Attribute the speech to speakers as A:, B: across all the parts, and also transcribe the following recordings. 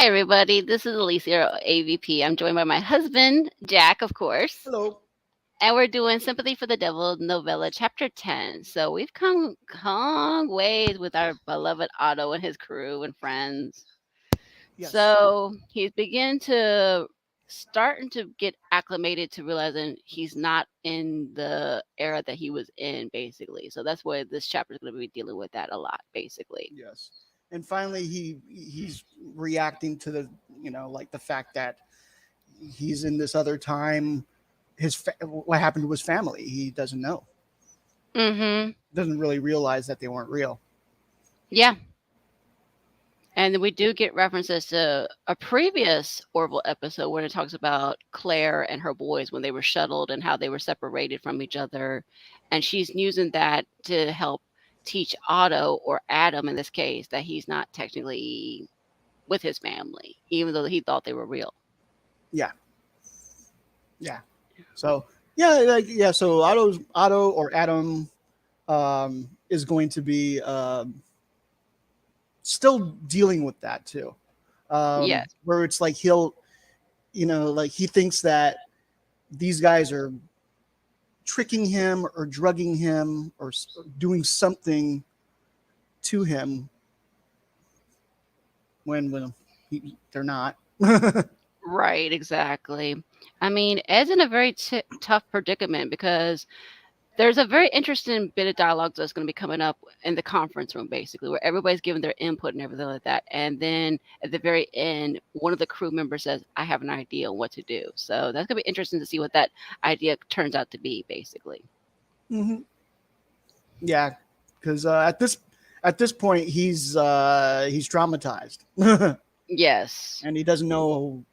A: Hi, everybody. This is Alicia, your AVP. I'm joined by my husband, Jack, of course.
B: Hello.
A: And we're doing Sympathy for the Devil novella, chapter 10. So we've come long ways with our beloved Otto and his crew and friends.
B: Yes.
A: So he's starting to get acclimated to realizing he's not in the era that he was in, basically. So that's why this chapter is going to be dealing with that a lot, basically.
B: Yes. And finally, he's reacting to the like the fact that he's in this other time. What happened to his family? He doesn't know.
A: Mm-hmm.
B: Doesn't really realize that they weren't real.
A: Yeah. And we do get references to a previous Orville episode where it talks about Claire and her boys when they were shuttled and how they were separated from each other. And she's using that to help teach Otto, or Adam in this case, that he's not technically with his family, even though he thought they were real.
B: Yeah. Yeah. So yeah. So Otto or Adam is going to be still dealing with that too.
A: Yes.
B: Where it's like like he thinks that these guys are tricking him or drugging him or doing something to him when they're not.
A: Right, exactly. I mean, Ed's in a very tough predicament because there's a very interesting bit of dialogue that's going to be coming up in the conference room, basically, where everybody's giving their input and everything like that. And then at the very end, one of the crew members says, I have an idea on what to do. So that's going to be interesting to see what that idea turns out to be, basically.
B: Mm-hmm. Yeah, because at this point he's traumatized.
A: Yes.
B: And he doesn't know.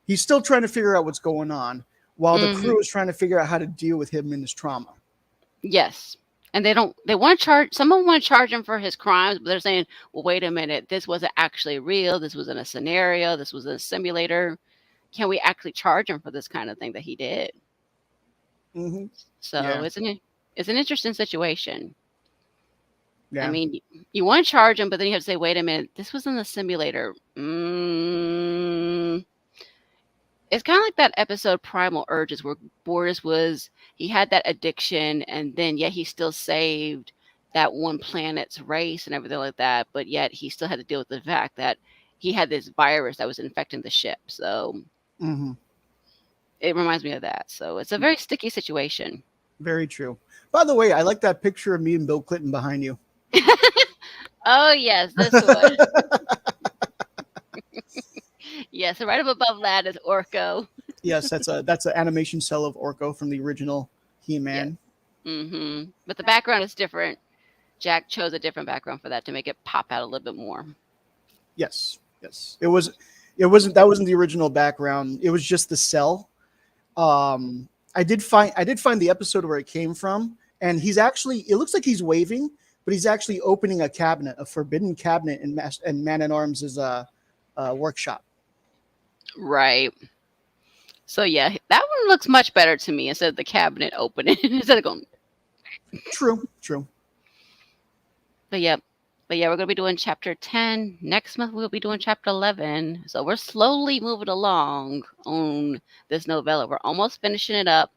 B: He's still trying to figure out what's going on, while the crew is trying to figure out how to deal with him and his trauma.
A: Yes. And they want to charge, someone want to charge him for his crimes, but they're saying, well, wait a minute, this wasn't actually real. This was in a scenario. This was in a simulator. Can we actually charge him for this kind of thing that he did?
B: Mm-hmm.
A: So
B: Yeah.
A: it's an interesting situation.
B: Yeah.
A: I mean, you want to charge him, but then you have to say, wait a minute, this was in the simulator. It's kind of like that episode Primal Urges where Boris he had that addiction, and then yet he still saved that one planet's race and everything like that, but yet he still had to deal with the fact that he had this virus that was infecting the ship. So it reminds me of that. So it's a very sticky situation.
B: Very true. By the way, I like that picture of me and Bill Clinton behind you.
A: Oh, yes, this one. Yes, right up above that is Orko.
B: Yes, that's an animation cell of Orko from the original He-Man.
A: Yeah. But the background is different. Jack chose a different background for that to make it pop out a little bit more.
B: Yes. It wasn't the original background. It was just the cell. I did find the episode where it came from, and it looks like he's waving, but he's actually opening a forbidden cabinet in Man at Arms' workshop.
A: Right. So yeah, that one looks much better to me instead of the cabinet opening instead of going.
B: True.
A: But But yeah, we're going to be doing chapter 10. Next month, we'll be doing chapter 11. So we're slowly moving along on this novella. We're almost finishing it up.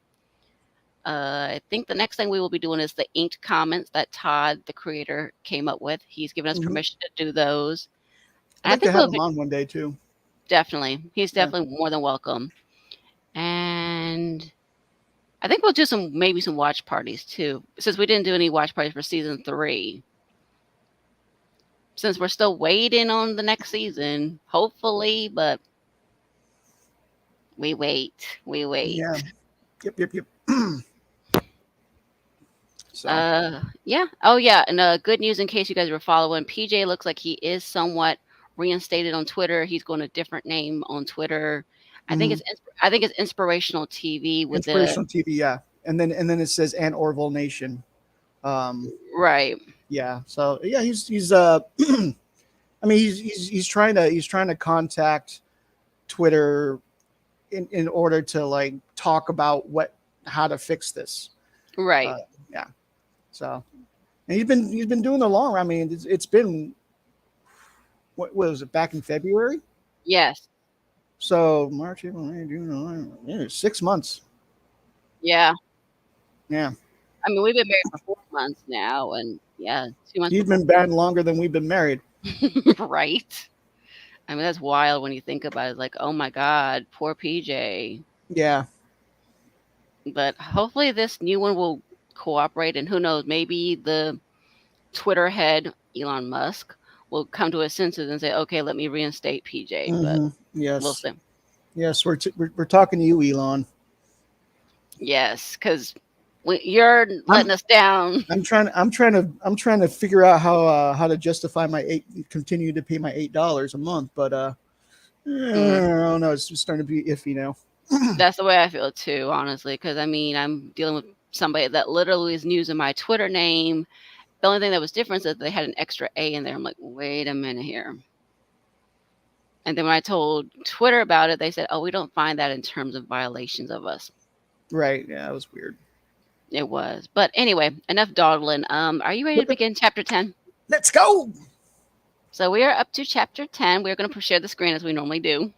A: I think the next thing we will be doing is the inked comments that Todd, the creator, came up with. He's given us
B: Hmm.
A: permission to do those.
B: I'd
A: And I
B: like to
A: think
B: have
A: we'll
B: him
A: be
B: on one day too.
A: he's
B: Yeah.
A: definitely more than welcome. And I think we'll do maybe some watch parties too, since we didn't do any watch parties for season 3. Since we're still waiting on the next season, hopefully, but we wait. We
B: Yeah.
A: wait.
B: Yep. Yep. Yep. So
A: Yeah. Oh, yeah. And good news in case you guys were following. PJ looks like he is somewhat reinstated on Twitter. He's going a different name on Twitter.
B: mhm.
A: I think it's inspirational TV with the
B: Inspirational TV. Yeah. And then it says and Orville Nation. Um.
A: right.
B: Yeah. So yeah, he's I mean he's trying to contact Twitter in order to like talk about how to fix this.
A: Right.
B: Uh, yeah. So and he's been doing the long run. I mean, it's been what was it back in February?
A: Yes.
B: So March, April, May, June, July, yeah, 6 months.
A: Yeah.
B: Yeah,
A: I mean, we've been married for 4 months now, and yeah, 2 months
B: he's
A: before.
B: been banned longer than we've been married.
A: Right. I mean, that's wild when you think about it. Like, oh my God, poor PJ.
B: Yeah,
A: But hopefully, this new one will cooperate, and who knows, maybe the Twitter head, Elon Musk, will come to his senses and say, okay, let me reinstate PJ. But we'll
B: yes,
A: see.
B: yes. We're talking to you, Elon.
A: Yes, because you're
B: I'm
A: letting us down.
B: I'm trying to figure out how to justify continue to pay my $8 a month, but
A: Mm,
B: I don't know. It's just starting to be iffy now.
A: that's the way I feel too, honestly. Because I mean, I'm dealing with somebody that literally is using my Twitter name. The only thing that was different is that they had an extra A in there. I'm like, wait a minute here. And then when I told Twitter about it, they said, oh, we don't find that in terms of violations of us.
B: Right? Yeah, that was weird.
A: It was. But anyway, enough dawdling. Are you ready
B: Yep,
A: to
B: yep.
A: begin chapter 10?
B: Let's go.
A: So we are up to chapter 10. We're going to share the screen as we normally do.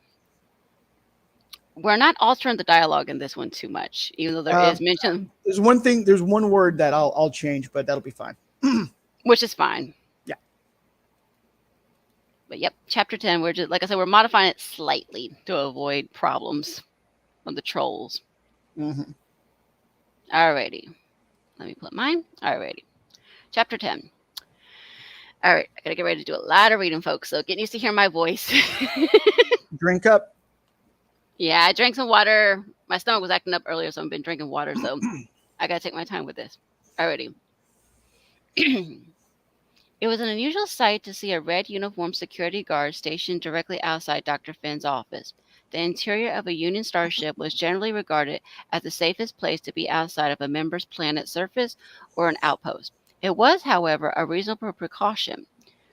A: We're not altering the dialogue in this one too much, even though there
B: Um,
A: is mention,
B: there's one thing. There's one word that I'll change, but that'll be fine.
A: which is fine.
B: Yeah.
A: But yep, chapter 10, we're just, like I said, we're modifying it slightly to avoid problems from the trolls.
B: Hmm.
A: Alrighty. Let me put mine. Alrighty. Chapter 10. All right, I gotta get ready to do a lot of reading, folks. So get used to hear my voice.
B: Drink up.
A: Yeah, I drank some water. My stomach was acting up earlier, so I've been drinking water. So I gotta take my time with this. Alrighty. It was an unusual sight to see a red uniformed security guard stationed directly outside Dr. Finn's office. The interior of a Union starship was generally regarded as the safest place to be outside of a member's planet surface or an outpost. It was, however, a reasonable precaution.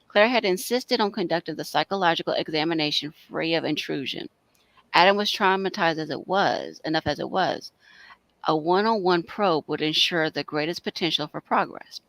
A: Claire had insisted on conducting the psychological examination free of intrusion. Adam was traumatized enough as it was. A one-on-one probe would ensure the greatest potential for progress.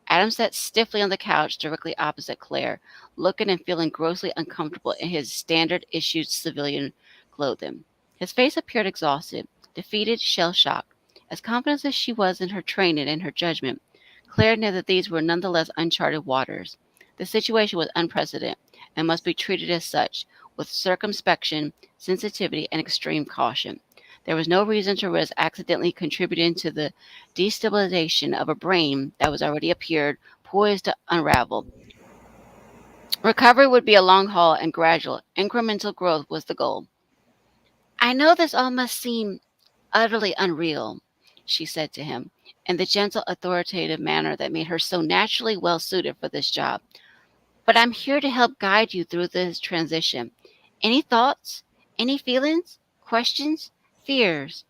A: Adam sat stiffly on the couch directly opposite Claire, looking and feeling grossly uncomfortable in his standard issued civilian clothing. His face appeared exhausted, defeated, shell shocked. As confident as she was in her training and her judgment, Claire knew that these were nonetheless uncharted waters. The situation was unprecedented and must be treated as such, with circumspection, sensitivity, and extreme caution. There was no reason to risk accidentally contributing to the destabilization of a brain that was already appeared, poised to unravel. Recovery would be a long haul and gradual, incremental growth was the goal. I know this all must seem utterly unreal, she said to him, in the gentle, authoritative manner that made her so naturally well suited for this job. But I'm here to help guide you through this transition. Any thoughts? Any feelings? Questions? Fears?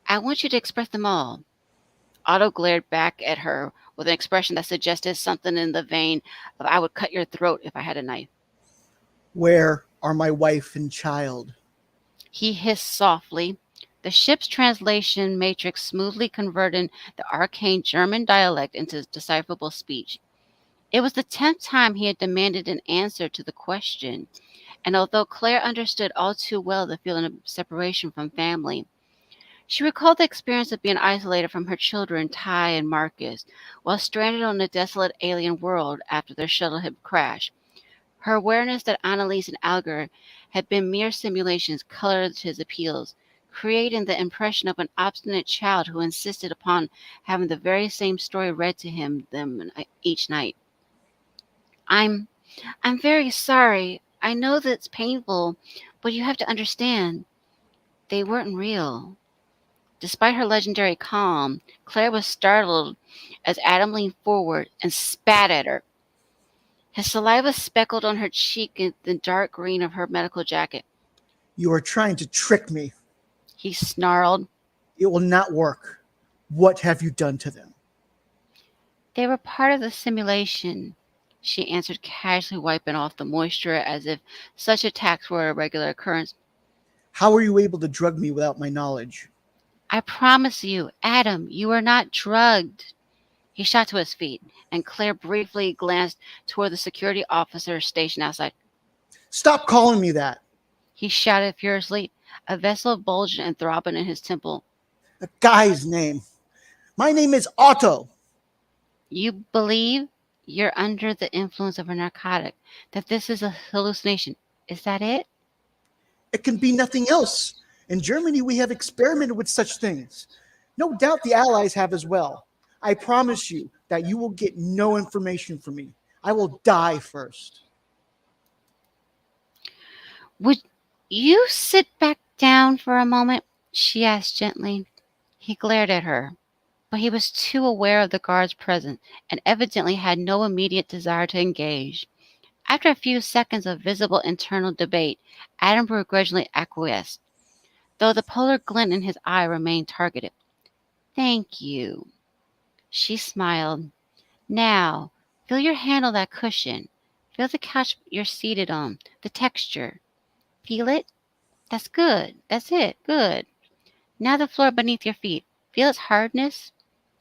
A: I want you to express them all. Otto glared back at her with an expression that suggested something in the vein of I would cut your throat if I had a knife.
B: Where are my wife and child?
A: He hissed softly, the ship's translation matrix smoothly converting the arcane German dialect into decipherable speech. It was the 10th time he had demanded an answer to the question, and although Claire understood all too well the feeling of separation from family, she recalled the experience of being isolated from her children, Ty and Marcus, while stranded on a desolate alien world after their shuttle had crashed. Her awareness that Annalise and Alger had been mere simulations colored his appeals, creating the impression of an obstinate child who insisted upon having the very same story read to him them each night. I'm I'm very sorry. I know that's painful, but you have to understand, they weren't real. Despite her legendary calm, Claire was startled as Adam leaned forward and spat at her. His saliva speckled on her cheek in the dark green of her medical jacket.
B: You are trying to trick me.
A: He snarled.
B: It will not work. What have you done to them?
A: They were part of the simulation, she answered, casually wiping off the moisture as if such attacks were a regular occurrence.
B: How are you able to drug me without my knowledge?
A: I promise you, Adam, you are not drugged. He shot to his feet, and Claire briefly glanced toward the security officer stationed outside.
B: Stop calling me that.
A: He shouted furiously, a vessel bulging and throbbing in his temple.
B: A guy's name. My name is Otto.
A: You believe you're under the influence of a narcotic, that this is a hallucination. Is that it?
B: It can be nothing else. In Germany, we have experimented with such things. No doubt the Allies have as well. I promise you that you will get no information from me. I will die first.
A: Would you sit back down for a moment? She asked gently. He glared at her, but he was too aware of the guards present and evidently had no immediate desire to engage. After a few seconds of visible internal debate, Adam begrudgingly acquiesced, though the polar glint in his eye remained targeted. Thank you. She smiled. Now, feel your hand on that cushion. Feel the couch you're seated on, the texture. Feel it? That's good. That's it. Good. Now the floor beneath your feet. Feel its hardness,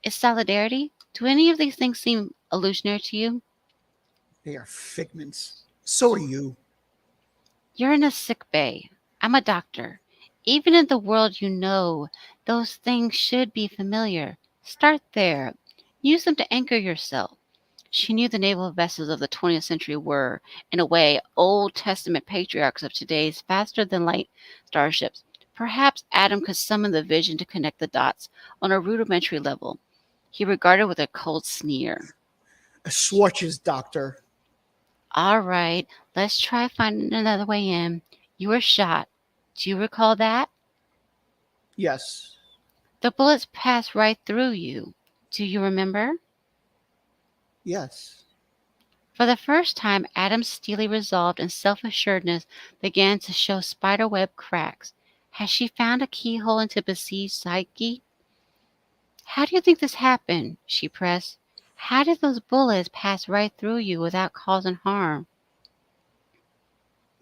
A: its solidarity. Do any of these things seem illusionary to you?
B: They are figments. So are you.
A: You're in a sick bay. I'm a doctor. Even in the world you know, those things should be familiar. Start there. Use them to anchor yourself. She knew the naval vessels of the 20th century were, in a way, Old Testament patriarchs of today's faster than light starships. Perhaps Adam could summon the vision to connect the dots on a rudimentary level. He regarded with a cold sneer.
B: A Schwartz's doctor.
A: All right, let's try finding another way in. You were shot. Do you recall that?
B: Yes.
A: The bullets passed right through you. Do you remember?
B: Yes.
A: For the first time, Adam's steely resolve and self-assuredness began to show spiderweb cracks. Had she found a keyhole into besieged psyche? How do you think this happened? She pressed. How did those bullets pass right through you without causing harm?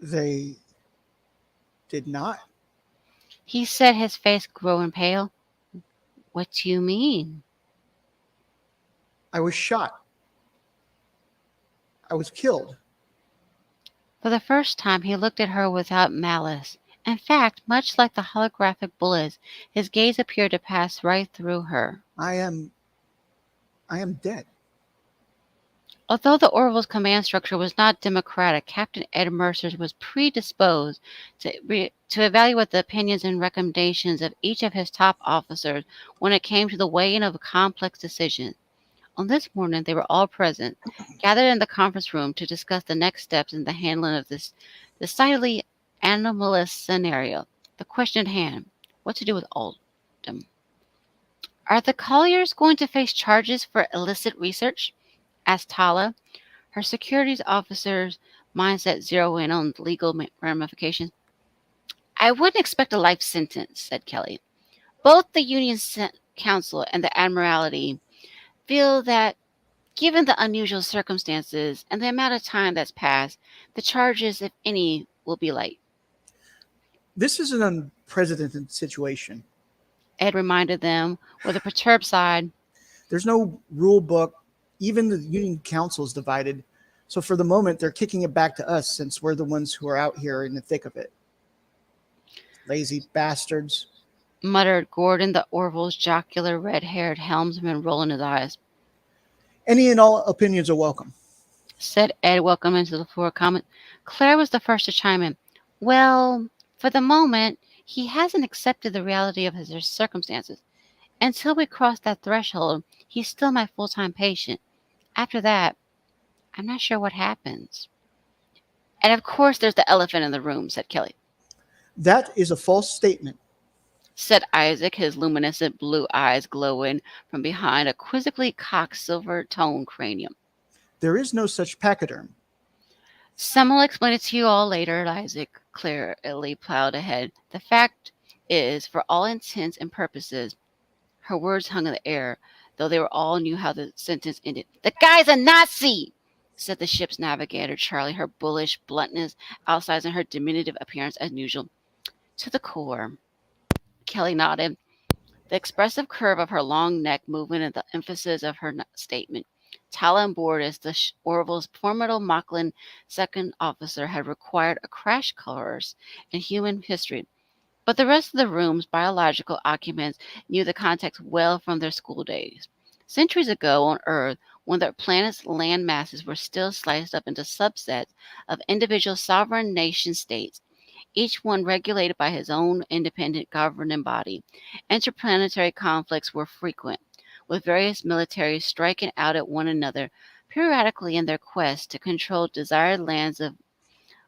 B: They did not.
A: He said, his face growing pale. What do you mean?
B: I was shot. I was killed.
A: For the first time, he looked at her without malice. In fact, much like the holographic bullets, his gaze appeared to pass right through her.
B: I am dead.
A: Although the Orville's command structure was not democratic, Captain Ed Mercer was predisposed to evaluate the opinions and recommendations of each of his top officers when it came to the weighing of a complex decision. On this morning, they were all present, gathered in the conference room to discuss the next steps in the handling of this decidedly anomalous scenario. The question at hand: what to do with Oldham? Are the Colliers going to face charges for illicit research? Asked Tala, her securities officer's mindset zeroing in on legal ramifications. I wouldn't expect a life sentence, said Kelly. Both the Union Council and the Admiralty feel that, given the unusual circumstances and the amount of time that's passed, the charges, if any, will be light.
B: This is an unprecedented situation.
A: Ed reminded them with a perturbed side.
B: There's no rule book, Even the union council is divided. So for the moment, they're kicking it back to us since we're the ones who are out here in the thick of it. Lazy bastards.
A: muttered Gordon, the Orville's jocular, red-haired helmsman, rolling his eyes.
B: Any and all opinions are welcome.
A: Said Ed, welcoming to the floor comment. Claire was the first to chime in. Well, for the moment, he hasn't accepted the reality of his circumstances. Until we cross that threshold, he's still my full-time patient. After that, I'm not sure what happens. And of course, there's the elephant in the room, said Kelly.
B: That is a false statement.
A: Said Isaac, his luminescent blue eyes glowing from behind a quizzically cocked silver-toned cranium.
B: There is no such pachyderm.
A: Some will explain it to you all later, Isaac clearly plowed ahead. The fact is, for all intents and purposes, her words hung in the air, though they were all knew how the sentence ended. The guy's a Nazi, said the ship's navigator, Charlie, her bullish bluntness outsizing her diminutive appearance as usual. To the core. Kelly nodded, the expressive curve of her long neck moving and the emphasis of her statement. Talon Bordis, the Orville's formidable Mocklin second officer, had required a crash course in human history, but the rest of the room's biological occupants knew the context well from their school days. Centuries ago on Earth, when the planet's land masses were still sliced up into subsets of individual sovereign nation states, each one regulated by his own independent governing body, interplanetary conflicts were frequent, with various militaries striking out at one another periodically in their quest to control desired lands of,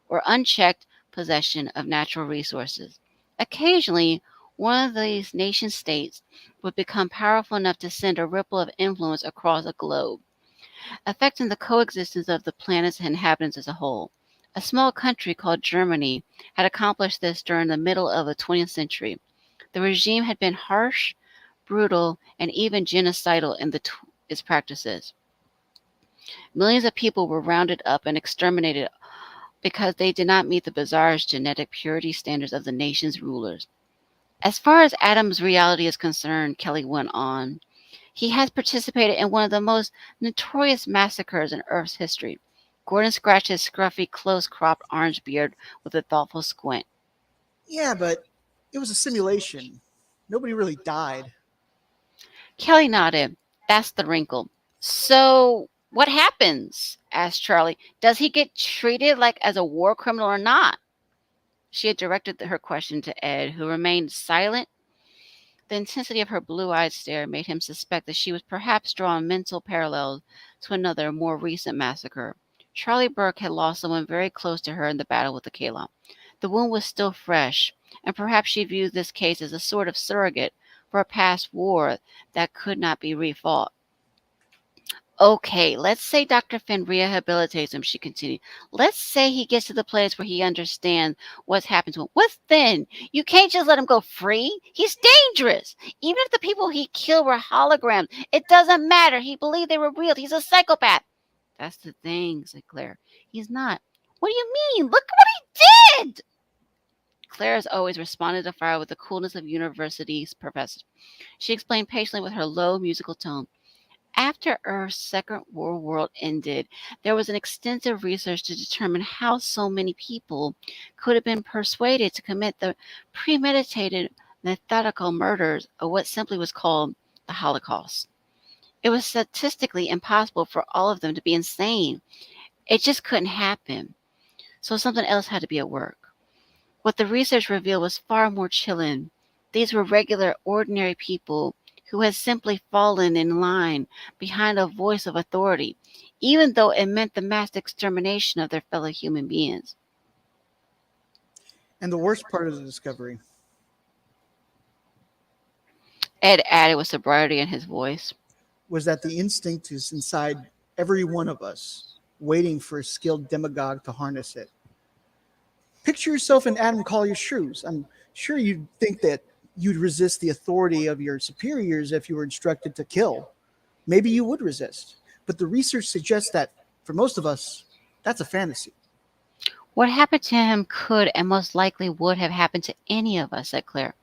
A: or unchecked possession of natural resources. Occasionally, one of these nation states would become powerful enough to send a ripple of influence across a globe, affecting the coexistence of the planet's inhabitants as a whole. A small country called Germany had accomplished this during the middle of the 20th century. The regime had been harsh, brutal, and even genocidal in its practices. Millions of people were rounded up and exterminated because they did not meet the bizarre genetic purity standards of the nation's rulers. As far as Adam's reality is concerned, Kelly went on, he has participated in one of the most notorious massacres in Earth's history. Gordon scratched his scruffy, close-cropped orange beard with a thoughtful squint.
B: Yeah, but it was a simulation. Nobody really died.
A: Kelly nodded. That's the wrinkle. So, what happens? Asked Charlie. Does he get treated like as a war criminal or not? She had directed her question to Ed, who remained silent. The intensity of her blue-eyed stare made him suspect that she was perhaps drawing mental parallels to another, more recent massacre. Charlie Burke had lost someone very close to her in the battle with the Kala. The wound was still fresh, and perhaps she viewed this case as a sort of surrogate for a past war that could not be refought. Okay, let's say Dr. Finn rehabilitates him, she continued. Let's say he gets to the place where he understands what's happened to him. What's then? You can't just let him go free. He's dangerous. Even if the people he killed were holograms, it doesn't matter. He believed they were real. He's a psychopath. That's the thing, said Claire. He's not. What do you mean? Look what he did! Claire has always responded to fire with the coolness of university professors. She explained patiently with her low musical tone. After Earth's Second World War ended, there was an extensive research to determine how so many people could have been persuaded to commit the premeditated, methodical murders of what simply was called the Holocaust. It was statistically impossible for all of them to be insane. It just couldn't happen. So something else had to be at work. What the research revealed was far more chilling. These were regular, ordinary people who had simply fallen in line behind a voice of authority, even though it meant the mass extermination of their fellow human beings.
B: And the worst part of the discovery
A: Ed added with sobriety in his voice.
B: was that the instinct is inside every one of us, waiting for a skilled demagogue to harness it. Picture yourself in Adam Collier's shoes. I'm sure you'd think that you'd resist the authority of your superiors if you were instructed to kill. Maybe you would resist. But the research suggests that for most of us, that's a fantasy.
A: What happened to him could and most likely would have happened to any of us, said Claire.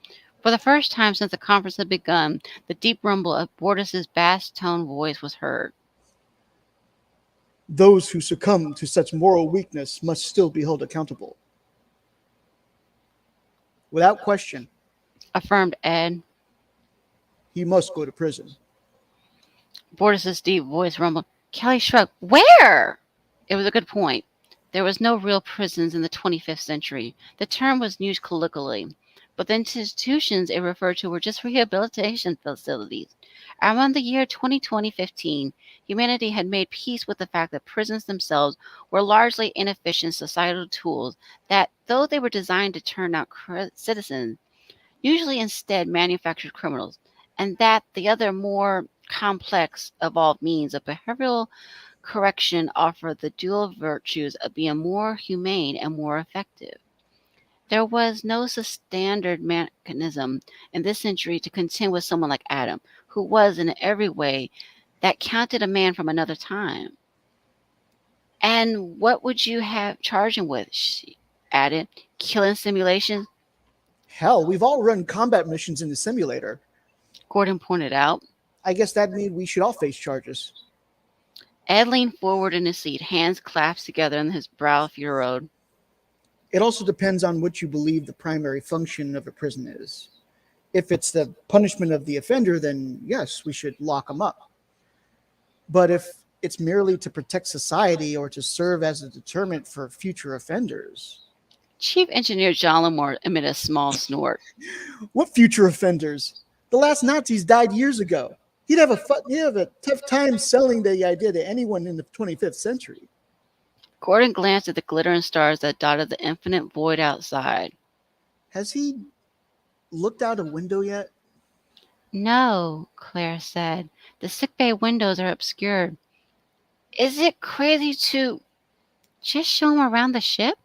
A: For the first time since the conference had begun, the deep rumble of Bordis's bass-toned voice was heard.
B: Those who succumb to such moral weakness must still be held accountable. Without question,
A: affirmed Ed.
B: he must go to prison.
A: Bortus's deep voice rumbled. Kelly shrugged. Where? It was a good point. There was no real prisons in the 25th century. The term was used colloquially, but the institutions it referred to were just rehabilitation facilities. Around the year 2015, humanity had made peace with the fact that prisons themselves were largely inefficient societal tools that, though they were designed to turn out citizens, usually instead manufactured criminals, and that the other more complex evolved means of behavioral correction offer the dual virtues of being more humane and more effective. There was no standard mechanism in this century to contend with someone like Adam, who was in every way that counted a man from another time. And what would you have charged him with? She added. Killing simulations?
B: Hell, we've all run combat missions in the simulator.
A: Gordon pointed out.
B: I guess that means we should all face charges.
A: Ed leaned forward in his seat, hands clasped together and his brow furrowed.
B: It also depends on what you believe the primary function of a prison is. If it's the punishment of the offender, then yes, we should lock them up. But if it's merely to protect society or to serve as a deterrent for future offenders.
A: Chief Engineer John Lamore emitted a small snort.
B: What future offenders? The last Nazis died years ago. He'd have a tough time selling the idea to anyone in the 25th century.
A: Gordon glanced at the glittering stars that dotted the infinite void outside.
B: Has he looked out a window yet?
A: No, Claire said. The sickbay windows are obscured. Is it crazy to just show him around the ship?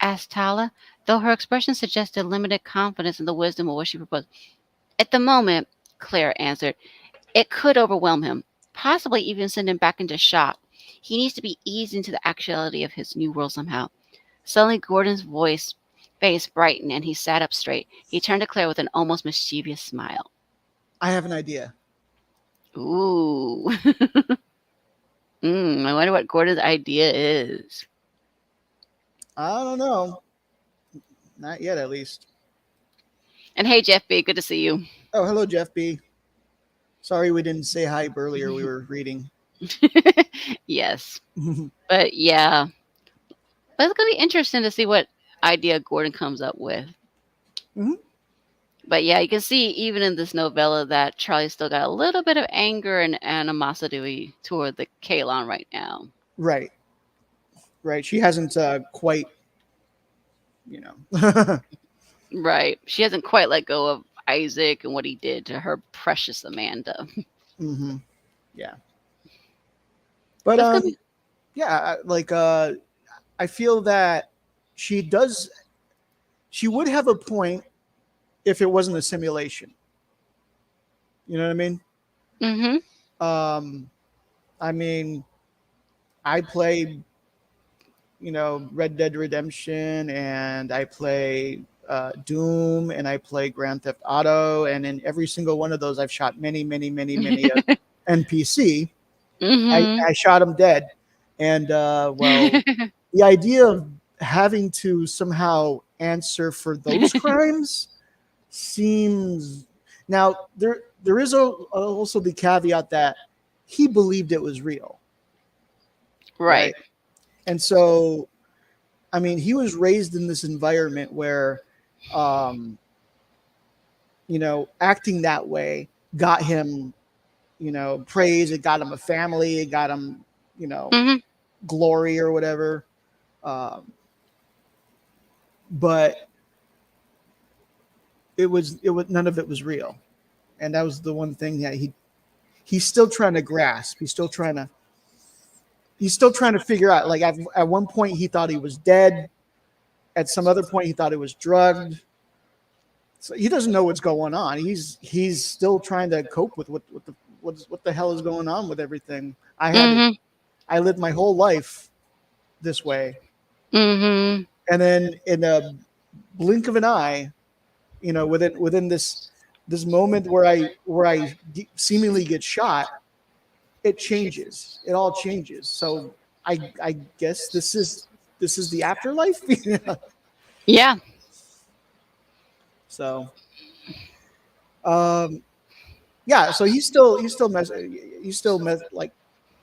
A: Asked Tala, though her expression suggested limited confidence in the wisdom of what she proposed. At the moment, Claire answered, it could overwhelm him, possibly even send him back into shock. He needs to be eased into the actuality of his new world somehow. Suddenly, Gordon's face brightened, and he sat up straight. He turned to Claire with an almost mischievous smile.
B: I have an idea.
A: Ooh. I wonder what Gordon's idea is.
B: I don't know. Not yet, at least.
A: And hey, Jeff B., good to see you.
B: Oh, hello, Jeff B. Sorry we didn't say hi earlier. We were reading.
A: Yes. But yeah. But it's going to be interesting to see what idea Gordon comes up with.
B: Mm-hmm.
A: But yeah, you can see even in this novella that Charlie's still got a little bit of anger and animosity toward the Kalon right now.
B: Right. She hasn't quite,
A: Right. She hasn't quite let go of Isaac and what he did to her precious Amanda.
B: Mm-hmm. Yeah. But yeah, like I feel that she would have a point if it wasn't a simulation. You know what I mean?
A: Mm-hmm.
B: I mean, I play, Red Dead Redemption, and I play Doom, and I play Grand Theft Auto, and in every single one of those, I've shot many NPC.
A: Mm-hmm.
B: I shot him dead, and the idea of having to somehow answer for those crimes seems. Now there is also the caveat that he believed it was real,
A: right?
B: And so, I mean, he was raised in this environment where, acting that way got him, praise. It got him a family. It got him,
A: Mm-hmm.
B: glory or whatever. But it was none of it was real, and that was the one thing that he's still trying to grasp. He's still trying to figure out. Like at one point he thought he was dead. At some other point he thought he was drugged. So he doesn't know what's going on. He's still trying to cope with what the hell is going on with everything. I lived my whole life this way.
A: Mm-hmm.
B: And then in a blink of an eye, within this moment where I seemingly get shot, it changes. It all changes. So I guess this is the afterlife.
A: Yeah.
B: So um, yeah. So he's still like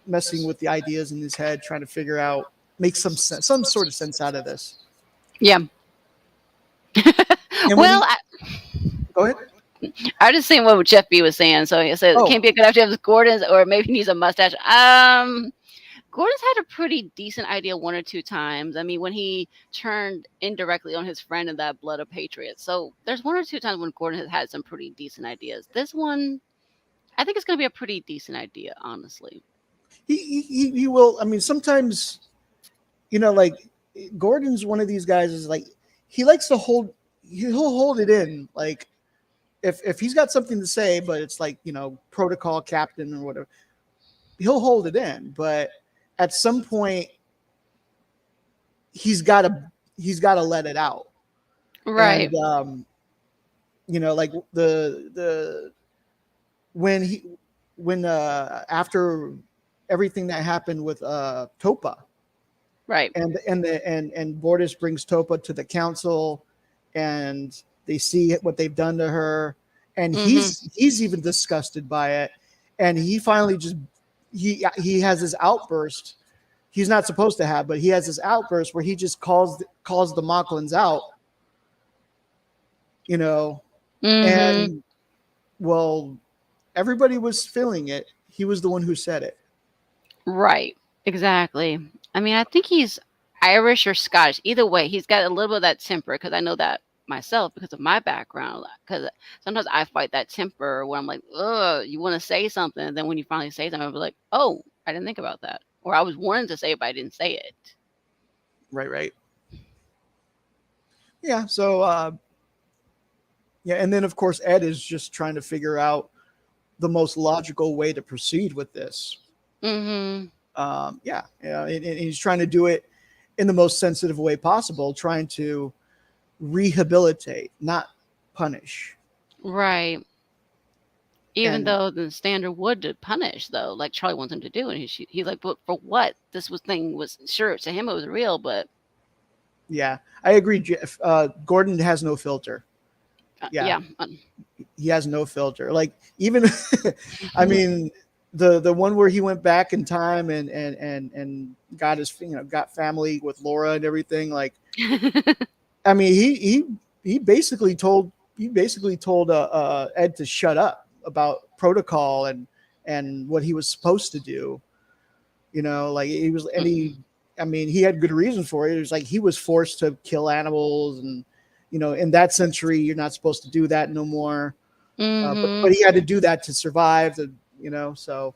B: messing with the ideas in his head, trying to figure out make some sort of sense out of this.
A: Yeah.
B: And when
A: Well,
B: he go ahead.
A: I just seen what Jeff B was saying. So he said it
B: Oh,
A: can't be a good actor if it's Gordon's, or maybe he needs a mustache. Gordon's had a pretty decent idea one or two times. I mean, when he turned indirectly on his friend in that Blood of Patriots. So there's one or two times when Gordon has had some pretty decent ideas. This one, I think it's going to be a pretty decent idea, honestly.
B: he will. I mean, sometimes like Gordon's one of these guys is like he likes to hold. He'll hold it in. Like if he's got something to say, but it's like protocol captain or whatever, he'll hold it in. But at some point, he's got to he's got to let it out. And
A: Right.
B: like the when he when after everything that happened with Topa,
A: Right.
B: and Bordis brings Topa to the council, and they see what they've done to her, and
A: Mm-hmm.
B: he's even disgusted by it, and he finally just he has his outburst. He's not supposed to have, but he has this outburst where he just calls the Mocklins out, you know,
A: Mm-hmm.
B: and well, everybody was feeling it. He was the one who said it.
A: Right. Exactly. I mean, I think he's Irish or Scottish. Either way, he's got a little bit of that temper because I know that myself because of my background. Because sometimes I fight that temper where I'm like, ugh, you want to say something. And then when you finally say something, I'll be like, oh, I didn't think about that. Or I was wanting to say it, but I didn't say it.
B: Right, right. Yeah. So yeah, and then of course Ed is just trying to figure out the most logical way to proceed with this.
A: Mm-hmm.
B: And he's trying to do it in the most sensitive way possible, trying to rehabilitate, not punish.
A: Right. Even
B: And
A: though the standard would to punish, though, like Charlie wants him to do, and he's like, "But for what? This was thing was sure to him it was real, but
B: yeah, I agree, Jeff. Gordon has no filter. Yeah,
A: yeah,
B: he has no filter. Like even, I mean, the one where he went back in time and got his got family with Laura and everything. Like I mean, he basically told Ed to shut up about protocol and what he was supposed to do. Like he was any. I mean, he had good reason for it. It was like he was forced to kill animals, and in that century, you're not supposed to do that no more. But
A: Mm-hmm.
B: he had to do that to survive. So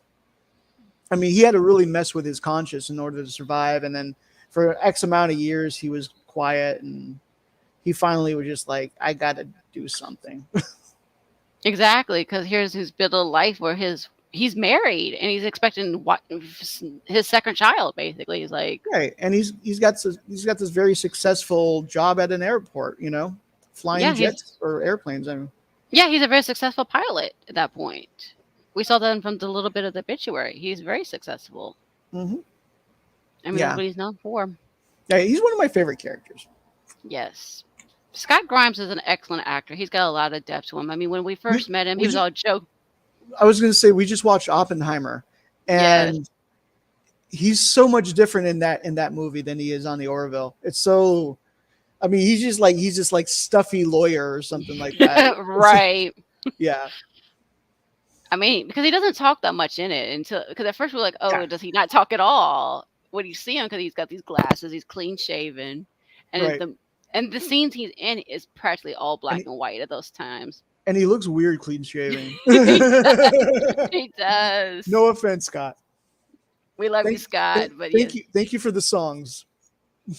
B: I mean, he had to really mess with his conscience in order to survive. And then for X amount of years, he was quiet, and he finally was just like, I got to do something.
A: Exactly, because here's his bit of life where he's married and he's expecting what his second child. Basically, he's like,
B: Right, and he's got this very successful job at an airport. Flying
A: yeah,
B: jets or airplanes. I mean,
A: he's a very successful pilot at that point. We saw that from the little bit of the obituary. He's very successful.
B: hmm
A: I mean, that's
B: yeah,
A: what he's known for.
B: yeah. He's one of my favorite characters.
A: Yes. Scott Grimes is an excellent actor. He's got a lot of depth to him. I mean, when we
B: We
A: first met him, he
B: we
A: was
B: just,
A: all joke.
B: I was going to say we just watched Oppenheimer,
A: Yes.
B: and he's so much different in that movie than he is on the Orville. It's so. I mean, he's just like stuffy lawyer or something like that.
A: Right.
B: Yeah,
A: I mean, because he doesn't talk that much in it until because at first we're like,
B: yeah,
A: oh, does he not talk at all? When you see him, because he's got these glasses, he's clean shaven, and
B: right.
A: the scenes he's in is practically all
B: And
A: black and white at those times.
B: he looks weird clean shaving.
A: He does. He does.
B: No offense, Scott.
A: We love you,
B: Thank,
A: Scott, but
B: thank
A: yes,
B: you, thank you for the songs.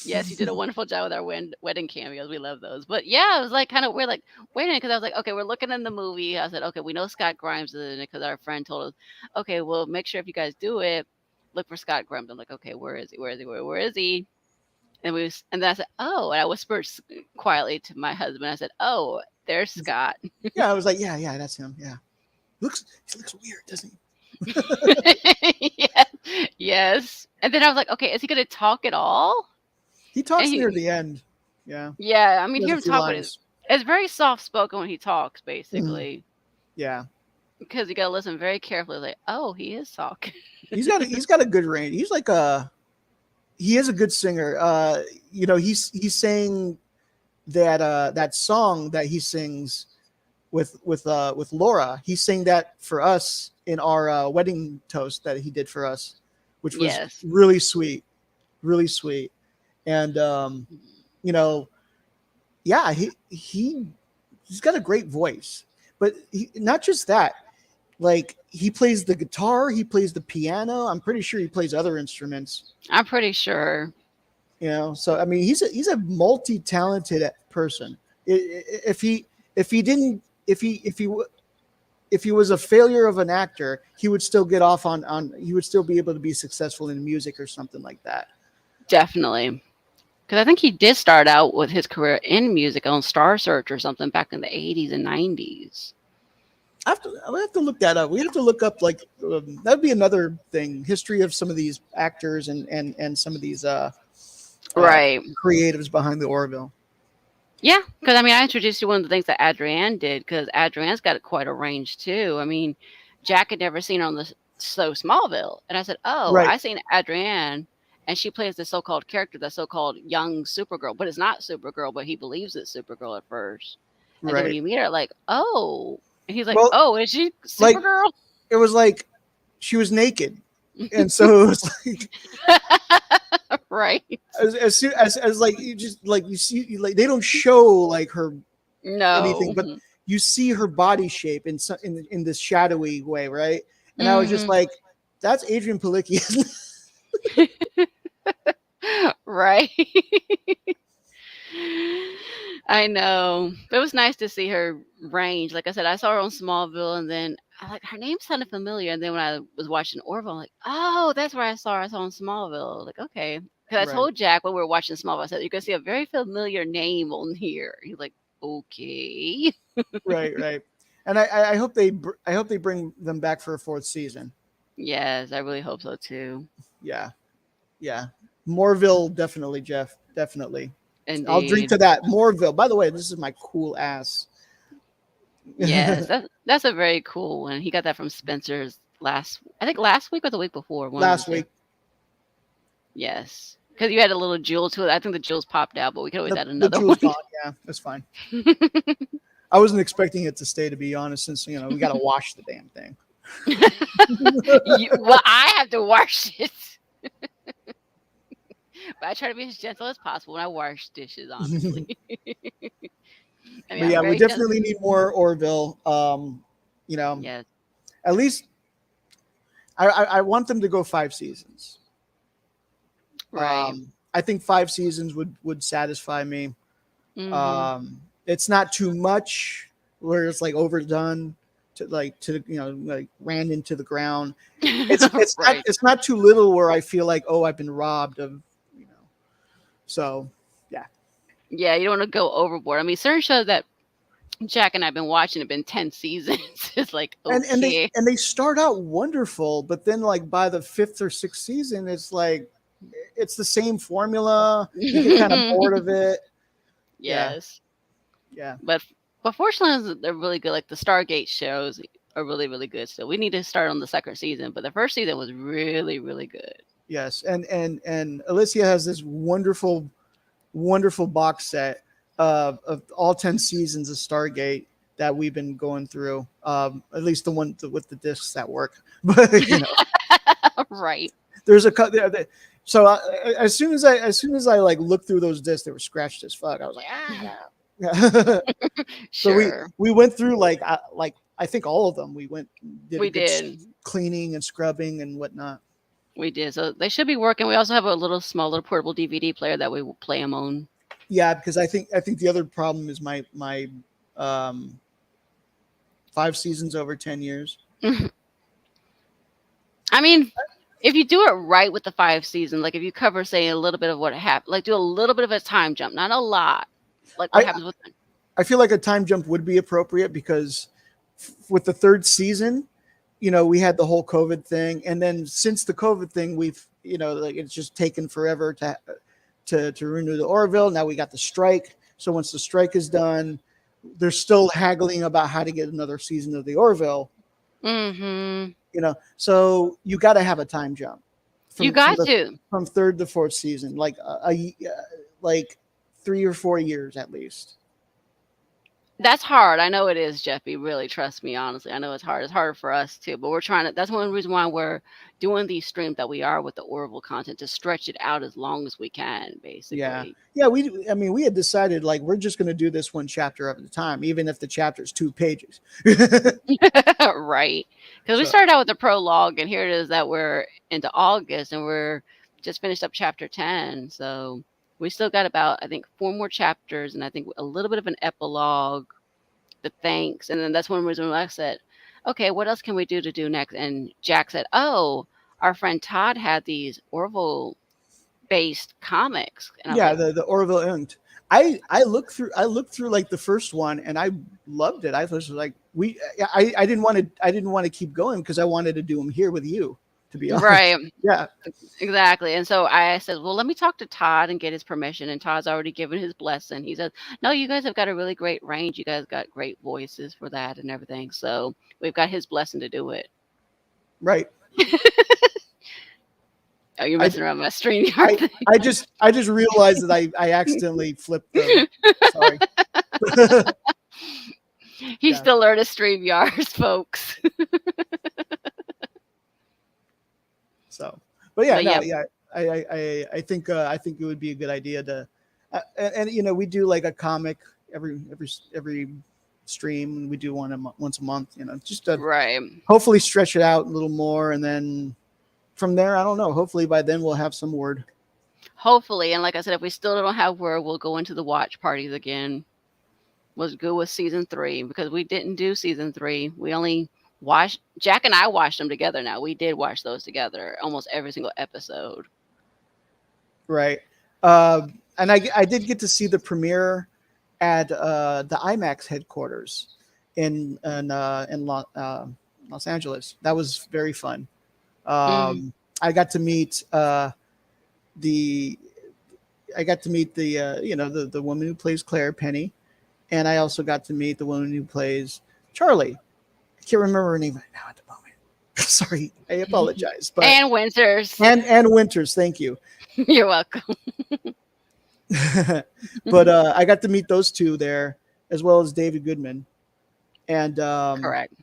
A: yes, you did a wonderful job with our wedding cameos. We love those. But yeah, it was like kind of weird. Like, wait a minute, because I was like, okay, we're looking in the movie. I said, okay, we know Scott Grimes is in it because our friend told us, okay, well, make sure if you guys do it, look for Scott Grimes. I'm like, okay, where is he? Where is he? Where is he? And then I said, oh, and I whispered quietly to my husband. I said, oh, there's Scott.
B: Yeah, I was like, yeah, that's him. Yeah, he looks weird, doesn't he?
A: Yes. Yes. And then I was like, okay, is he gonna talk at all?
B: He
A: And
B: talks near
A: he,
B: the end. Yeah,
A: yeah, I mean,
B: he has
A: hear
B: a
A: him
B: few
A: talk, but it,
B: lines.
A: it's very soft spoken when he talks,
B: Mhm.
A: basically,
B: Yeah,
A: because you gotta listen very carefully. Like, oh, he is talking.
B: he's got a good range. He's like a he is a good singer. He's saying that that song that he sings with Laura. He sang that for us in our wedding toast that he did for us, which was
A: Yes.
B: really sweet, really sweet. And you know, yeah, he's got a great voice, but not just that. Like he plays the guitar, he plays the piano. I'm pretty sure he plays other instruments.
A: I'm pretty sure.
B: So I mean, he's a multi-talented person. If he didn't if he was a failure of an actor, he would still get off on he would still be able to be successful in music or something like that.
A: Definitely. Because I think he did start out with his career in music on Star Search or something back in the 80s and 90s.
B: I have to look that up. We have to look up like that'd be another thing, history of some of these actors and some of these uh,
A: Right.
B: creatives behind the Orville.
A: Yeah, because I mean, I introduced you one of the things that Adrienne did because Adrienne's got quite a range too. I mean, Jack had never seen her on the show Smallville, and I said, "Oh,
B: Right,
A: I seen Adrienne, and she plays the so-called character, the so-called young Supergirl, but it's not Supergirl, but he believes it's Supergirl at first, and then when
B: right.
A: you meet her, like, oh, and he's like,
B: Well,
A: oh, is she
B: like
A: Supergirl?
B: it was like she was naked, and so it was like
A: Right?
B: as soon as like you just like you see like they don't show like her anything,
A: No.
B: but you see her body shape in this shadowy way, right? And I was just
A: Hmm.
B: like, that's Adrian Palicki.
A: Right. I know. It was nice to see her range. Like I said, I saw her on Smallville, and then I like her name sounded familiar. And then when I was watching Orville, I'm like, oh, that's where I saw her. I saw her on Smallville. Like, okay. Because I
B: Right,
A: told Jack when we were watching Smallville, I said, you're going to see a very familiar name on here. He's like, okay.
B: right. And I hope they bring them back for a fourth season.
A: Yes, I really hope so too.
B: Yeah, yeah. Morville, definitely, Jeff, definitely. I'll drink
A: Indeed.
B: to that. Morville. By the way, this is my cool ass.
A: Yes, that's a very cool one. He got that from Spencer's I think last week or the week before, one of the
B: Last
A: two.
B: week,
A: Yes, because you had a little jewel to it. I think the jewels popped out, but we could always add
B: the
A: another
B: jewel's
A: one.
B: gone. Yeah, that's fine. I wasn't expecting it to stay, to be honest, since we got to wash the damn thing.
A: Well, I have to wash it, but I try to be as gentle as possible when I wash dishes. Honestly, I mean
B: But
A: I'm
B: yeah, we
A: very gentle.
B: definitely need more Orville. You know,
A: Yes,
B: at least I want them to go 5 seasons.
A: right.
B: I think 5 seasons would satisfy me.
A: Hmm.
B: It's not too much where it's like overdone to like ran into the ground. It's not
A: Right.
B: it's not too little where I feel like, oh, I've been robbed of you know. So yeah,
A: Yeah, you don't want to go overboard. I mean, certain shows that Jack and I've been watching have been 10 seasons. It's like
B: and they
A: okay.
B: and they start out wonderful, but then like by the fifth or sixth season, it's like it's the same formula. You get kind of bored of it. Yeah,
A: Yes.
B: yeah.
A: But fortunately, they're really good. Like the Stargate shows are really really good. So we need to start on the second season. But the first season was really really good.
B: Yes, and Alicia has this wonderful box set of all 10 seasons of Stargate that we've been going through. At least the one with the discs that work. But
A: Right.
B: there's so as soon as I like looked through those discs, they were scratched as fuck. I was like, ah. Yeah. So we
A: Sure.
B: we went through like I think all of them. We did a
A: We
B: good
A: did.
B: cleaning and scrubbing and whatnot.
A: We did. So they should be working. We also have a little small little portable DVD player that we will play them on.
B: Yeah, because I think the other problem is my um 5 seasons over 10 years.
A: I mean, if you do it right with the 5 seasons, like if you cover, say, a little bit of what happened, like do a little bit of a time jump, not a lot, like what
B: I
A: happens with.
B: I feel like a time jump would be appropriate because with the third season, we had the whole COVID thing, and then since the COVID thing, we've like it's just taken forever to renew the Orville. Now we got the strike. So once the strike is done, they're still haggling about how to get another season of the Orville.
A: Mhm.
B: So you got to have a time jump
A: You
B: from
A: got to.
B: from third to fourth season, like like 3 or 4 years at least.
A: That's hard. I know it is, Jeffy. Really, trust me, honestly. I know it's hard. It's harder for us too, but we're trying to. That's one reason why we're doing these streams that we are with the Orville content to stretch it out as long as we can,
B: Yeah,
A: basically.
B: yeah. I mean, we had decided like we're just going to do this one chapter at a time, even if the chapter is 2 pages.
A: Right. Because we
B: So
A: started out with the prologue, and here it is that we're into August, and we're just finished up chapter 10. So we still got about, I think, 4 more chapters, and I think a little bit of an epilogue, the thanks. And then that's one reason why I said, okay, what else can we do to do next? And Jack said, oh, our friend Todd had these Orville based comics. And I was
B: yeah,
A: like,
B: the Orville Inked. I looked through like the first one and I loved it. I was like I didn't want to keep going because I wanted to do them here with you, to be honest.
A: right.
B: Yeah,
A: Exactly. And so I said, well, let me talk to Todd and get his permission. And Todd's already given his blessing. He says, no, you guys have got a really great range. You guys got great voices for that and everything. So we've got his blessing to do it.
B: right.
A: Oh, you're
B: I
A: messing around with my StreamYard
B: I
A: thing.
B: I just realized that I accidentally flipped the. Sorry.
A: He's
B: Yeah.
A: still learning StreamYards, folks.
B: So, but yeah,
A: But
B: no,
A: yeah,
B: yeah. I think it would be a good idea to, and we do like a comic every stream. We do one once a month. Just to
A: right.
B: hopefully stretch it out a little more, and then from there, I don't know. Hopefully by then we'll have some word.
A: Hopefully. And like I said, if we still don't have word, we'll go into the watch parties again. Was good with season 3 because we didn't do season 3. We only watched Jack and I watched them together now. We did watch those together almost every single episode.
B: Right. And I did get to see the premiere at the IMAX headquarters in Los Angeles. That was very fun.
A: Mm,
B: I got to meet the the woman who plays Claire Penny, and I also got to meet the woman who plays Charlie. I can't remember her name right now at the moment. Sorry, I apologize, but
A: and Winters.
B: and Winters, thank you.
A: You're welcome.
B: But I got to meet those two there, as well as David Goodman, and
A: Correct.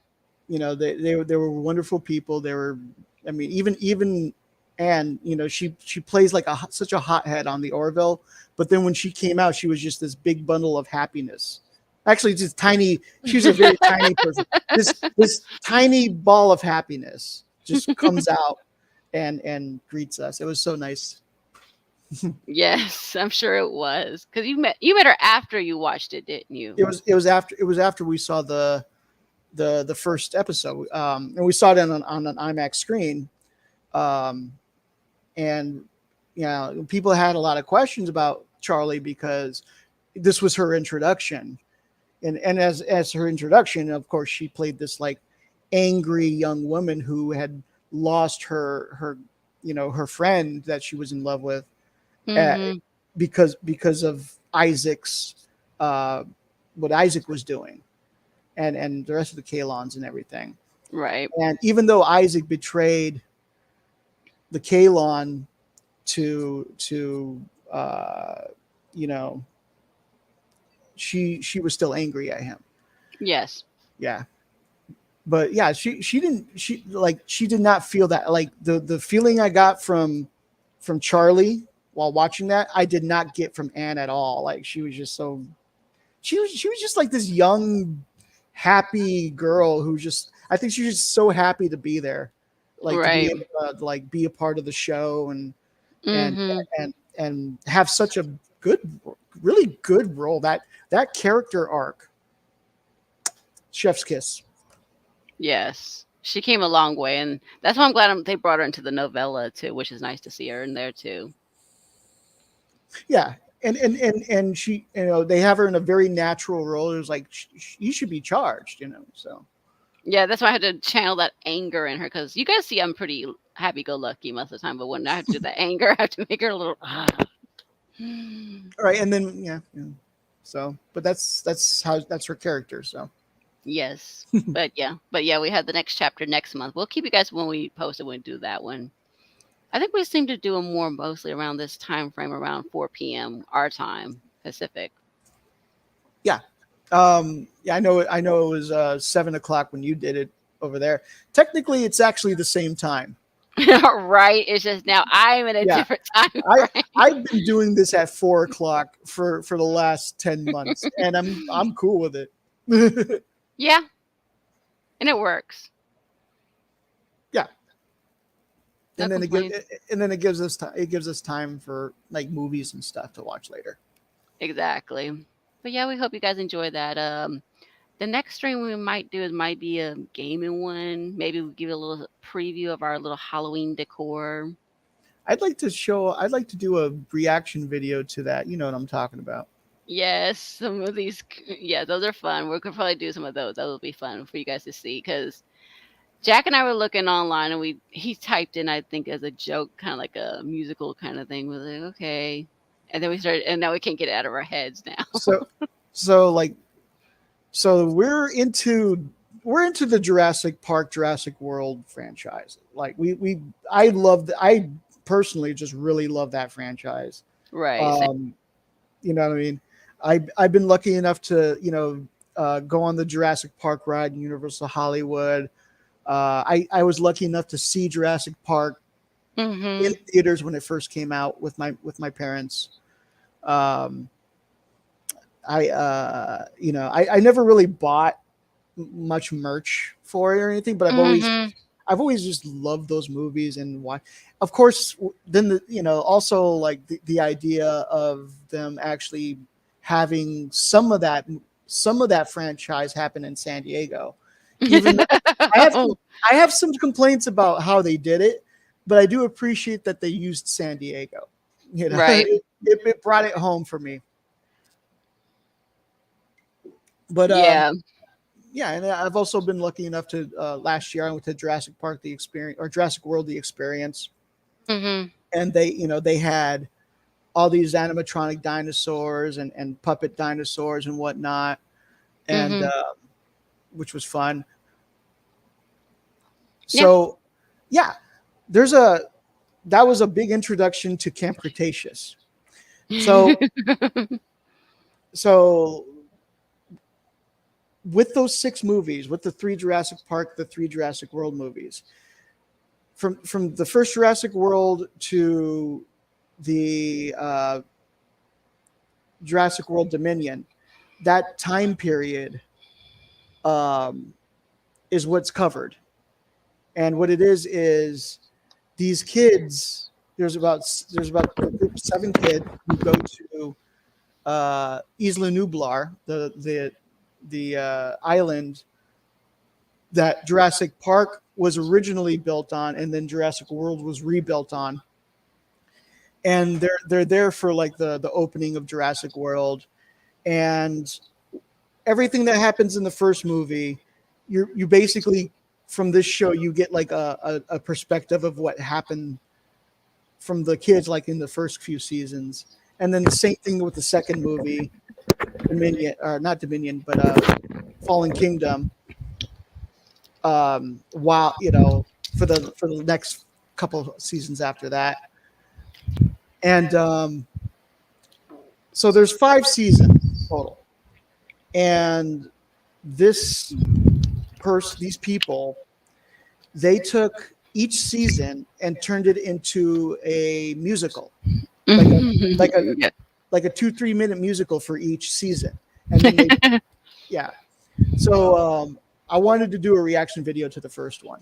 B: they were wonderful people. They were, I mean, even and she plays like such a hothead on the Orville, but then when she came out, she was just this big bundle of happiness. Actually, just tiny. She's a very tiny person. This tiny ball of happiness just comes out and greets us. It was so nice.
A: Yes, I'm sure it was because you met her after you watched it, didn't you?
B: It was after we saw the first episode, and we saw it on an IMAX screen, um, and people had a lot of questions about Charlie because this was her introduction, and as her introduction, of course, she played this like angry young woman who had lost her friend that she was in love with, uh,
A: Mm-hmm.
B: because of Isaac's uh, what Isaac was doing, and the rest of the Kalons and everything.
A: Right.
B: And even though Isaac betrayed the Kalon to you know she was still angry at him.
A: Yes.
B: Yeah. But yeah, she did not feel that, like the feeling I got from Charlie while watching that, I did not get from Anne at all. Like she was just so she was just like this young happy girl who just, I think she's just so happy to be there, like to be
A: Right.
B: able to like be a part of the show and
A: Mm-hmm.
B: and have such a good, really good role. That character arc, chef's kiss.
A: Yes. She came a long way, and that's why I'm glad they brought her into the novella too, which is nice to see her in there too.
B: Yeah. And she, they have her in a very natural role. It was like you should be charged. So
A: Yeah, that's why I had to channel that anger in her because you guys see I'm pretty happy-go-lucky most of the time, but when I have to do the anger, I have to make her a little.
B: All right, and then yeah. So, but that's her character. So
A: Yes, but yeah, we have the next chapter next month. We'll keep you guys when we post it. When we do that one. I think we seem to do them more mostly around this time frame, around 4 p.m. our time Pacific.
B: yeah, yeah. I know it was 7 o'clock when you did it over there. Technically, it's actually the same time.
A: Right? It's just now I'm in a
B: Yeah,
A: different time
B: I
A: frame.
B: I've been doing this at 4 o'clock for the last 10 months, and I'm cool with it.
A: Yeah, and it works.
B: Yeah,
A: No
B: and then it gives
A: complaints.
B: and then it gives us time. It gives us time for like movies and stuff to watch later.
A: Exactly. But yeah, we hope you guys enjoy that. The next stream we might do is might be a gaming one. Maybe we'll give you a little preview of our little Halloween decor.
B: I'd like to do a reaction video to that. You know what I'm talking about.
A: Yes, some of these, yeah, those are fun. We could probably do some of those. That would be fun for you guys to see because Jack and I were looking online and he typed in, I think, as a joke, kind of like a musical kind of thing. We're like, okay. And then we started, and now we can't get it out of our heads now.
B: So so like so we're into the Jurassic Park, Jurassic World franchise. Like I personally just really love that franchise.
A: Right. Same.
B: Um, you know what I mean? I've been lucky enough to go on the Jurassic Park ride in Universal Hollywood. I was lucky enough to see Jurassic Park in
A: Mm-hmm.
B: theaters when it first came out with my parents. Um, I never really bought much merch for it or anything, but
A: Mm-hmm.
B: I've always just loved those movies and why. Of course, then also like the idea of them actually having some of that franchise happen in San Diego. Even though I have some, I have some complaints about how they did it, but I do appreciate that they used San Diego.
A: Right.
B: It brought it home for me. But
A: Yeah.
B: yeah, and I've also been lucky enough to last year I went to Jurassic Park the experience or Jurassic World the experience,
A: Mm-hmm.
B: and they had all these animatronic dinosaurs and puppet dinosaurs and whatnot, and
A: Mm-hmm.
B: which was fun.
A: Yeah.
B: So yeah, there's a that was a big introduction to Camp Cretaceous. So so with those six movies, with the three Jurassic Park, the three Jurassic World movies, from the first Jurassic World to the Jurassic World Dominion, that time period um, is what's covered. And what it is these kids. There's about a group of seven kids who go to Isla Nublar, the island that Jurassic Park was originally built on, and then Jurassic World was rebuilt on. And they're there for like the opening of Jurassic World, and everything that happens in the first movie, you basically from this show you get like a perspective of what happened from the kids like in the first few seasons, and then the same thing with the second movie, Dominion or not Dominion, but Fallen Kingdom. While for the next couple of seasons after that, and so there's 5 seasons total, and this these people, they took each season and turned it into a musical, like a like a
A: Yeah.
B: like a 2-3 minute musical for each season, and then they yeah. So I wanted to do a reaction video to the first one.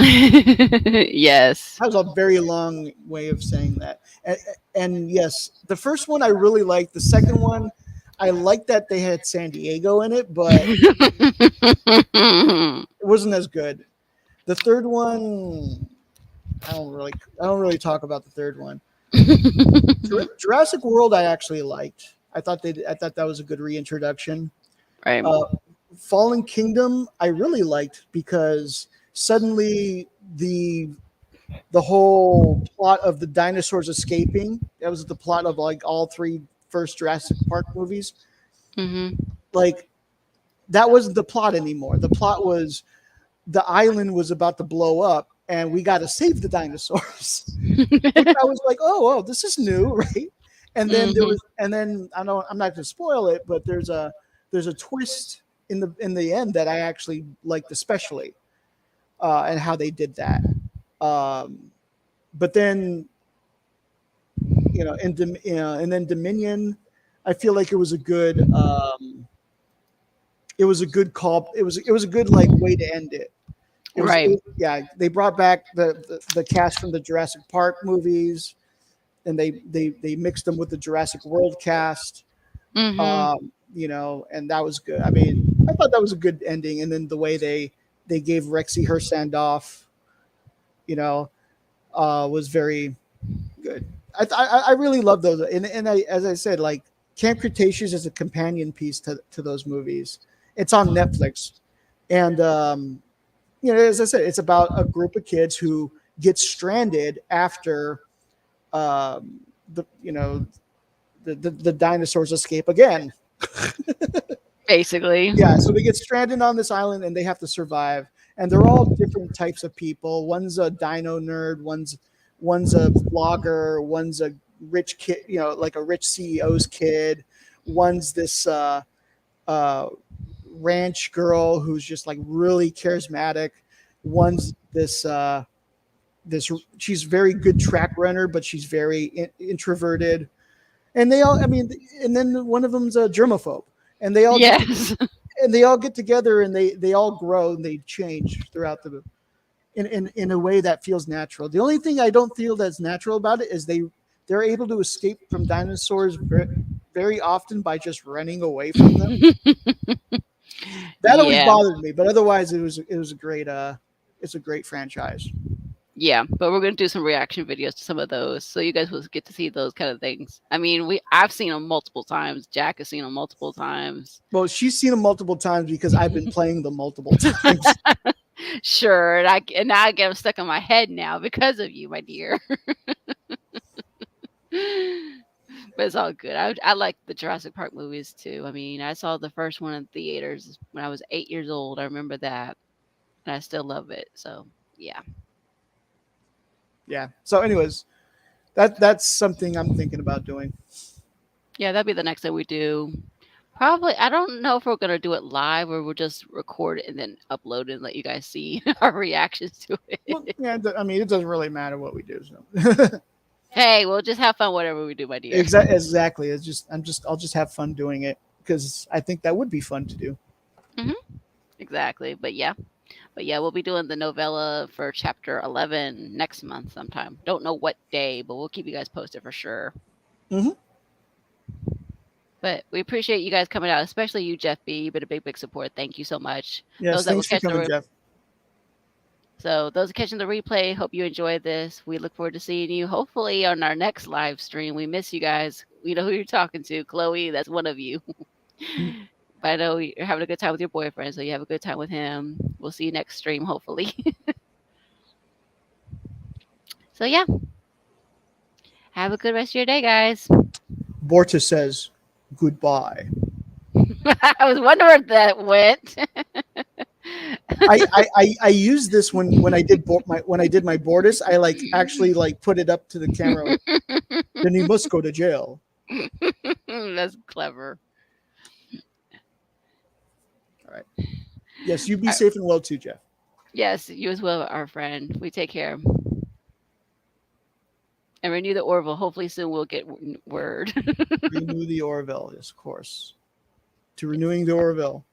A: Yes.
B: That was a very long way of saying that. And yes, the first one I really liked. The second one, I liked that they had San Diego in it, but it wasn't as good. The third one, I don't really talk about the third one. Jurassic World, I actually liked. I thought that was a good reintroduction.
A: Right.
B: Uh, Fallen Kingdom I really liked because suddenly the whole plot of the dinosaurs escaping, that was the plot of like all three first Jurassic Park movies.
A: Mhm.
B: Like that wasn't the plot anymore. The plot was the island was about to blow up and we got to save the dinosaurs. Which I was like, oh, this is new, right? And then there
A: Mhm.
B: was, and then I'm not going to spoil it, but there's a twist in the end that I actually liked especially, and how they did that. Um, but then and then Dominion, I feel like it was a good call. It was a good like way to end it.
A: Right.
B: Yeah, they brought back the cast from the Jurassic Park movies, and they mixed them with the Jurassic World cast.
A: Mhm.
B: And that was good. I mean, I thought that was a good ending, and then the way they gave Rexy her send off, you know, was very good. I really love those, and as I said, like Camp Cretaceous is a companion piece to those movies. It's on Netflix, and as I said, it's about a group of kids who get stranded after um, the you know the dinosaurs escape again.
A: Basically.
B: Yeah, so they get stranded on this island and they have to survive. And they're all different types of people. One's a dino nerd, one's a vlogger, one's a rich kid, like a rich CEO's kid. One's this uh, ranch girl who's just like really charismatic. One's this she's very good track runner, but she's very introverted. And they all, I mean, and then one of them's a germaphobe, and
A: Yes.
B: they all get together and they all grow and they change throughout the in a way that feels natural. The only thing I don't feel that's natural about it is they're able to escape from dinosaurs very, very often by just running away from them. That always
A: Yeah.
B: bothered me, but otherwise it was a great it's a great franchise.
A: Yeah, but we're gonna do some reaction videos to some of those, so you guys will get to see those kind of things. I mean, I've seen them multiple times. Jack has seen them multiple times.
B: Well, she's seen them multiple times because I've been playing them multiple times.
A: Sure, and now I get them stuck in my head now because of you, my dear. But it's all good. I like the Jurassic Park movies too. I mean, I saw the first one in theaters when I was 8 years old. I remember that, and I still love it. So yeah,
B: Yeah. So, anyways, that's something I'm thinking about doing.
A: yeah, that'd be the next thing we do. Probably, I don't know if we're gonna do it live or we'll just record it and then upload it and let you guys see our reactions to
B: Well,
A: it.
B: yeah, I mean, it doesn't really matter what we do. So,
A: Hey, we'll just have fun whatever we do, my dear.
B: exactly. I'll just have fun doing it because I think that would be fun to do.
A: Hmm. Exactly. But yeah, we'll be doing the novella for chapter 11 next month sometime. Don't know what day, but we'll keep you guys posted for sure.
B: Hmm.
A: But we appreciate you guys coming out, especially you, Jeff B. You've been a big support. Thank you so much.
B: Yes,
A: Those that were
B: thanks for
A: catching
B: coming, Jeff.
A: those catching the replay, hope you enjoyed this. We look forward to seeing you hopefully on our next live stream. We miss you guys. We know who you're talking to, Chloe. That's one of you. But I know you're having a good time with your boyfriend, so you have a good time with him. We'll see you next stream, hopefully. So yeah, have a good rest of your day, guys.
B: Borta says goodbye.
A: I was wondering where that went.
B: I used this when I did when I did my Bortus. I like actually like put it up to the camera. Like, then you must go to jail.
A: That's clever.
B: All right. Yes, you be
A: Uh,
B: safe and well too, Jeff.
A: yes, you as well, our friend. We take care. And renew the Orville. Hopefully soon we'll get word.
B: Renew the Orville, yes, of course. To renewing the Orville.